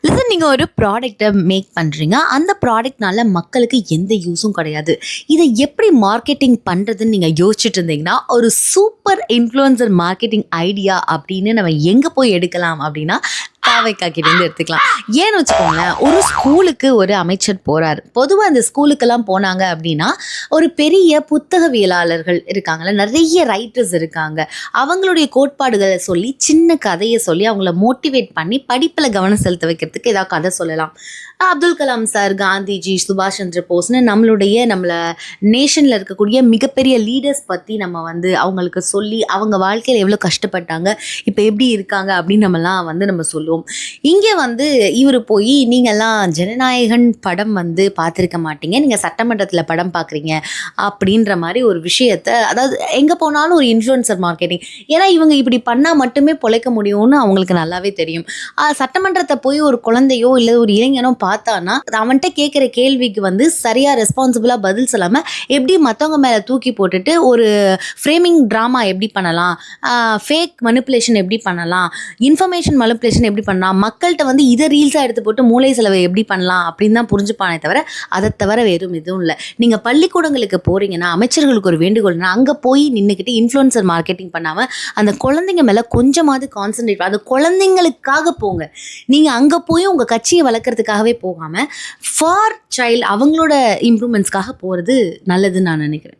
Listen, நீங்க ஒரு ப்ராடக்ட்ட make பண்றீங்க. அந்த ப்ராடக்ட்னால மக்களுக்கு எந்த யூஸும் கிடையாது. இத எப்படி மார்க்கெட்டிங் பண்றதுன்னு நீங்க யோசிச்சுட்டு இருந்தீங்கன்னா, ஒரு சூப்பர் இன்ஃப்ளூயன்சர் மார்க்கெட்டிங் ஐடியா அப்படின்னு நம்ம எங்க போய் எடுக்கலாம் அப்படின்னா, தாவேக்கா கிட்டேருந்து எடுத்துக்கலாம். ஏன்னு வச்சுக்கோங்களேன், ஒரு ஸ்கூலுக்கு ஒரு அமைச்சர் போறாரு. பொதுவா அந்த ஸ்கூலுக்கெல்லாம் போனாங்க அப்படின்னா, ஒரு பெரிய புத்தகவியலாளர்கள் இருக்காங்கல்ல, நெறைய ரைட்டர்ஸ் இருக்காங்க. அவங்களுடைய கோட்பாடுகள சொல்லி, சின்ன கதைய சொல்லி அவங்கள மோட்டிவேட் பண்ணி படிப்புல கவனம் செலுத்த வைக்கிறதுக்கு ஏதாவது கதை சொல்லலாம். அப்துல் கலாம் சார், காந்திஜி, சுபாஷ் சந்திர போஸ்ன்னு நம்மள நேஷன்ல இருக்கக்கூடிய மிகப்பெரிய லீடர்ஸ் பத்தி நம்ம வந்து அவங்களுக்கு சொல்லி, அவங்க வாழ்க்கையில எவ்வளோ கஷ்டப்பட்டாங்க, இப்ப எப்படி இருக்காங்க அப்படின்னு நம்ம சொல்லுவோம். இங்க வந்து இவரு போயி, நீங்கலாம் ஜனநாயகன் படம் வந்து பார்த்திருக்க மாட்டீங்க. நீங்க சட்டமன்றத்தில படம் பார்க்குறீங்க அப்படின்ற மாரி ஒரு விஷயத்த, அதாவது எங்க போனாலும் ஒரு இன்ஃப்ளூயன்சர் மார்க்கெட்டிங். ஏன்னா இவங்க இப்படி பண்ணா மட்டுமே பொழைக்க முடியும்னு அவங்களுக்கு நல்லாவே தெரியும். சட்டமன்றத்த போய் ஒரு குழந்தையோ, இல்ல ஒரு இளைஞனோ பார்த்தான்னா, அவன்ட்ட கேட்கிற கேள்விக்கு வந்து சரியா ரெஸ்பான்சிபிளா பதில் சொல்லாம, எப்படி மத்தவங்க மேல தூக்கி போட்டுட்டு ஒரு ஃப்ரேமிங் ட்ராமா எப்படி பண்ணலாம்? ஃபேக் மனிப்புலேஷன் எப்படி பண்ணலாம்? இன்ஃபர்மேஷன் மனிப்புலேஷன் எப்படி பண்ணலாம்? மக்கள்ட்ட வந்து இத ரீல்ஸா எடுத்து போட்டு மூளை செலவை எப்படி பண்ணலாம்? அப்படின்னு தான் புரிஞ்சுப்பானே தவிர, அத தவிர வேறும் எதுவும் இல்ல. நீங்க பள்ளிக்கூடங்களுக்கு போறீங்கன்னா, அமைச்சர்களுக்கு ஒரு வேண்டுகோள்னா, அங்க போய் நின்னுக்கிட்டு இன்ஃப்ளூயன்சர் மார்க்கெட்டிங் பண்ணாம, அந்த குழந்தைங்க மேல கொஞ்சமாவது கான்சன்ட்ரேட், அது குழந்தைங்களுக்காக போங்க. நீங்க அங்க போய் உங்க கட்சிய வளர்க்கறதுக்காகவே போகாம, ஃபார் சைல்ட் அவங்களோட இம்ப்ரூவ்மெண்ட்ஸ்க்காக போறது நல்லதுன்னு நான் நினைக்கிறேன்.